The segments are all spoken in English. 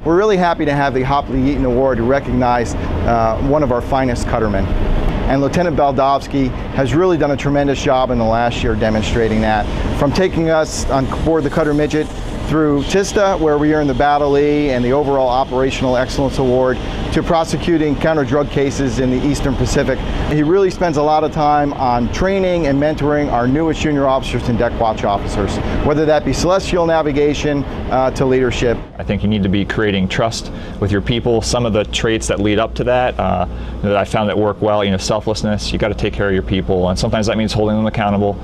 we're really happy to have the Hopley Yeaton Award to recognize one of our finest cuttermen. And Lieutenant Baldovsky has really done a tremendous job in the last year demonstrating that. From taking us on board the Cutter Midget through TISTA, where we earned the Battle E and the overall Operational Excellence Award, to prosecuting counter-drug cases in the Eastern Pacific. He really spends a lot of time on training and mentoring our newest junior officers and deck watch officers, whether that be celestial navigation to leadership. I think you need to be creating trust with your people. Some of the traits that lead up to that, that I found that work well, selflessness. You got to take care of your people, and sometimes that means holding them accountable.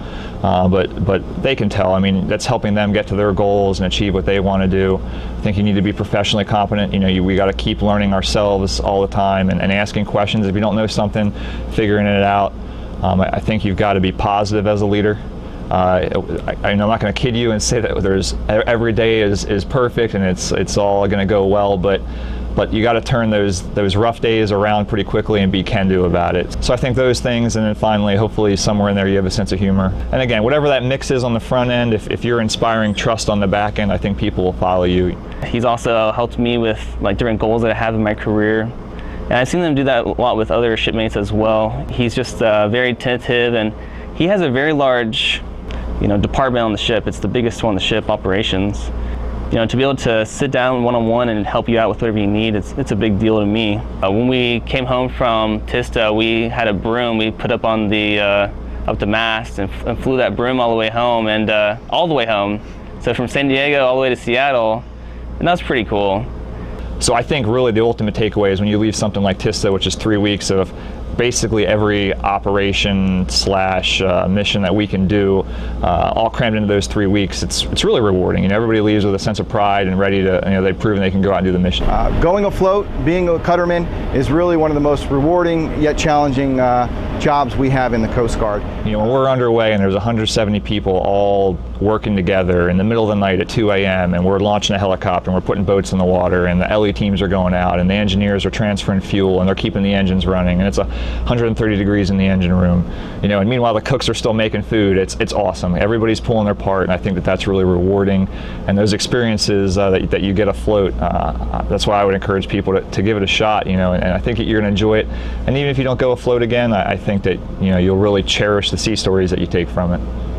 But they can tell. I mean, that's helping them get to their goals and achieve what they want to do. I think you need to be professionally competent. We got to keep learning ourselves all the time and asking questions. If you don't know something, figuring it out. I think you've got to be positive as a leader. I'm not going to kid you and say that every day is perfect and it's all going to go well, but you got to turn those rough days around pretty quickly and be can-do about it. So I think those things, and then finally, hopefully somewhere in there you have a sense of humor. And again, whatever that mix is on the front end, if you're inspiring trust on the back end, I think people will follow you. He's also helped me with different goals that I have in my career. And I've seen them do that a lot with other shipmates as well. He's just very attentive, and he has a very large department on the ship. It's the biggest one on the ship, operations. To be able to sit down one-on-one and help you out with whatever you need, it's a big deal to me. When we came home from TISTA, we had a broom we put up on up the mast and flew that broom all the way home, and all the way home. So from San Diego all the way to Seattle, and that's pretty cool. So I think really the ultimate takeaway is when you leave something like TISTA, which is 3 weeks of basically every operation slash mission that we can do, all crammed into those 3 weeks. It's really rewarding, and everybody leaves with a sense of pride and ready to, they've proven they can go out and do the mission. Going afloat, being a cutterman, is really one of the most rewarding yet challenging jobs we have in the Coast Guard. When we're underway and there's 170 people all working together in the middle of the night at 2 a.m. and we're launching a helicopter and we're putting boats in the water and the LE teams are going out and the engineers are transferring fuel and they're keeping the engines running, and it's 130 degrees in the engine room, and meanwhile the cooks are still making food. It's awesome. Everybody's pulling their part, and I think that's really rewarding. And those experiences that you get afloat, that's why I would encourage people to give it a shot, and I think you're going to enjoy it. And even if you don't go afloat again, I think that you'll really cherish the sea stories that you take from it.